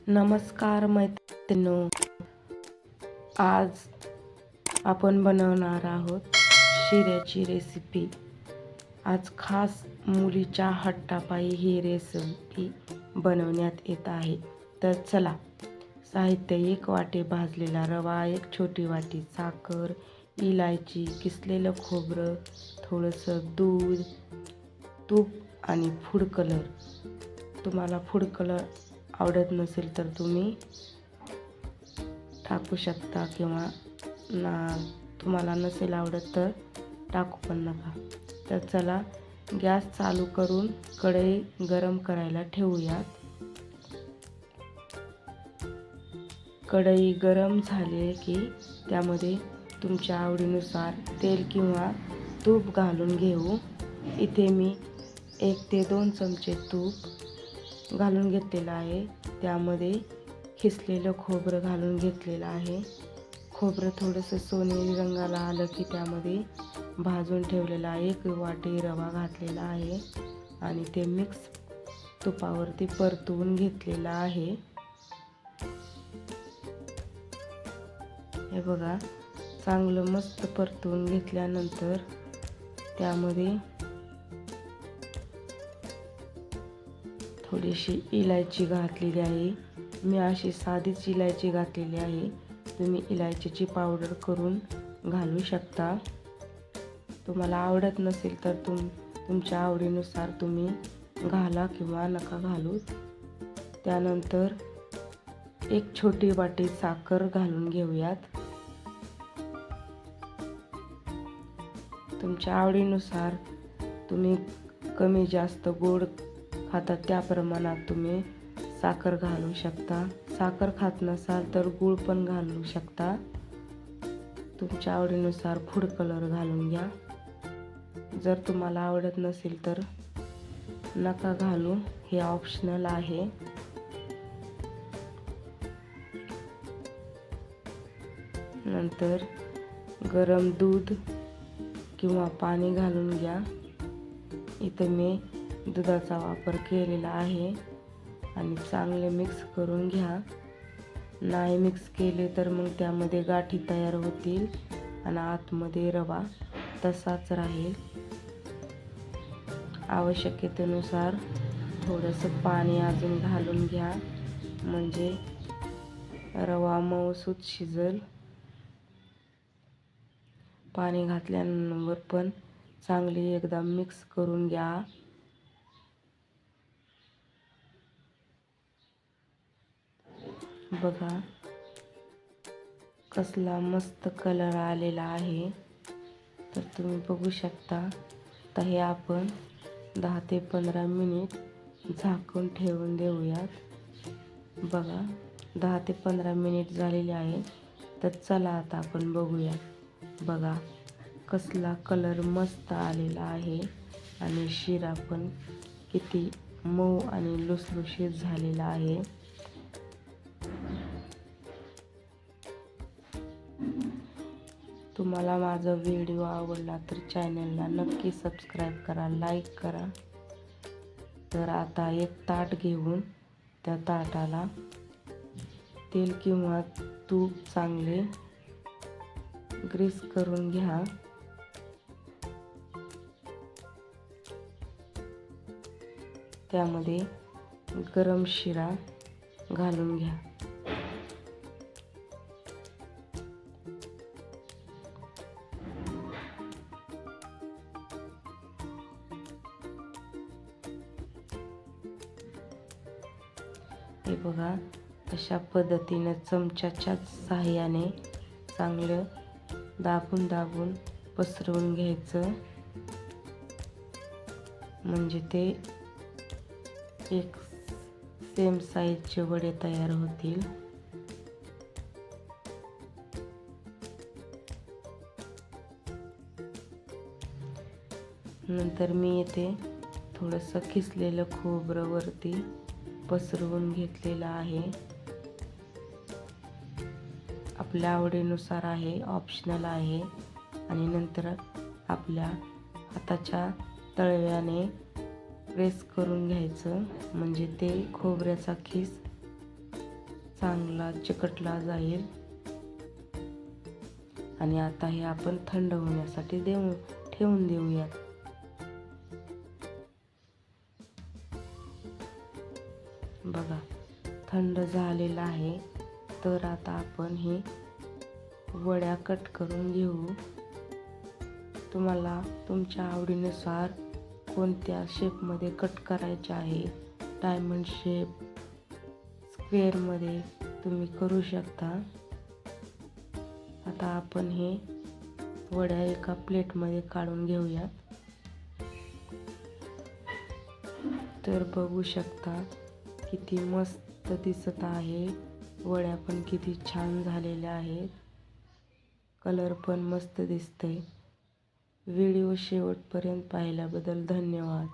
नमस्कार मैत्रिणींनो, आज आपण बनवणार आहोत शिऱ्याची रेसिपी। आज खास मुलीच्या हट्टापायी ही रेसिपी बनवण्यात येत आहे। तर चला, साहित्य: 1 वाटी भाजलेला रवा, 1 छोटी वाटी साखर, इलायची, किसलेलं खोबरं, थोडंसं दूध, तूप आणि फूड कलर। तुम्हाला फूड कलर आवडत नसेल तर तुम्ही टाकू शकता किंवा तुम्हाला नसेल आवडत तर टाकू पण नका। तर चला, गॅस चालू करून कढई गरम करायला ठेवूयात। कढई गरम झाली की त्यामध्ये तुमच्या आवडीनुसार तेल किंवा तूप घालून घेऊ। इथे मी 1 ते 2 चमचे तूप घालून घेतलेलं आहे। त्यामध्ये खिसलेलं खोबरं घालून घेतलेलं आहे। खोबरं थोडंसं सोनेरी रंगाला आलं की त्यामध्ये भाजून ठेवलेला 1 वाटी रवा घातलेला आहे आणि ते मिक्स तुपावरती परतवून घेतलेलं आहे। हे बघा, चांगलं मस्त परतवून घेतल्यानंतर त्यामध्ये थोडीशी इलायची घातलेली आहे। मी अशी साधीच इलायची घातलेली आहे। तुम्ही इलायचीची पावडर करून घालू शकता। तुम्हाला आवडत नसेल तर तुमच्या आवडीनुसार तुम्ही घाला किंवा नका घालू। त्यानंतर 1 छोटी वाटी साखर घालून घेऊयात। तुमच्या आवडीनुसार तुम्ही कमी जास्त गोड खाता त्या प्रमाणात तुम्ही साखर घालू शकता। साखर खात नसाल तर गूळ पण घालू शकता। तुमच्या आवडीनुसार फूड कलर घालून घ्या। जर तुम्हाला आवडत नसेल तर नका घालू, हे ऑप्शनल आहे। नंतर गरम दूध किंवा पाणी घालून घ्या। इथं मी दुधाचा वापर केलेला आहे आणि चांगले मिक्स करून घ्या। नाही मिक्स केले तर मग त्यामध्ये गाठी तयार होतील आणि आतमध्ये रवा तसाच राहील। आवश्यकतेनुसार थोडंसं पाणी अजून घालून घ्या, म्हणजे रवा मऊसूत शिजेल। पाणी घातल्यानंतर पण चांगली एकदा मिक्स करून घ्या। बघा कसला मस्त कलर आलेला आहे, तर तुम्ही बघू शकता। तर हे आपण 10 ते 15 मिनिट झाकून ठेवून देऊयात। बघा 10 ते 15 मिनिट झालेले आहे। तर चला आता आपण बघूया। बघा कसला कलर मस्त आलेला आहे आणि शिरा पण किती मऊ आणि लुसलुशीत झालेला आहे। तुम्हाला माझा व्हिडिओ आवडला तर चॅनलला नक्की सबस्क्राईब करा, लाईक करा। तर आता 1 ताट घेऊन त्या ताटाला तेल किंवा तूप चांगले ग्रीस करून घ्या। त्यामध्ये गरम शिरा घालून घ्या। हे बघा, अशा पद्धतीने चमच्याच्या साहाय्याने चांगलं दाबून दाबून पसरवून घ्यायचं, म्हणजे ते एक सेम साईजचे वडे तयार होतील। नंतर मी इथे थोडंसं खिसलेलं खोबरं वरती पसरवून घेतलेलं आहे। आपल्या आवडीनुसार आहे, ऑप्शनल आहे। आणि नंतर आपल्या हाताच्या तळव्याने प्रेस करून घ्यायचं, म्हणजे ते खोबऱ्याचा खीस चांगला चिकटला जाईल. आणि आता हे आपण थंड होण्यासाठी ठेवून देऊयात. बघा थंड झालेलं आहे. तर आता आपण हे वड्या कट करून घेऊ. तुम्हाला तुमच्या आवडीनुसार कोणत्या शेपमध्ये कट करायचे आहे, डायमंड शेप, स्क्वेअरमध्ये तुम्ही करू शकता. आता आपण हे वड्या एका प्लेटमध्ये काढून घेऊयात. तर बघू शकता किती मस्त दिसत आहे. वड्या पण किती छान झालेल्या आहेत. कलर पण मस्त दिसतंय. व्हिडिओ शेवटपर्यंत पाहिल्याबद्दल धन्यवाद.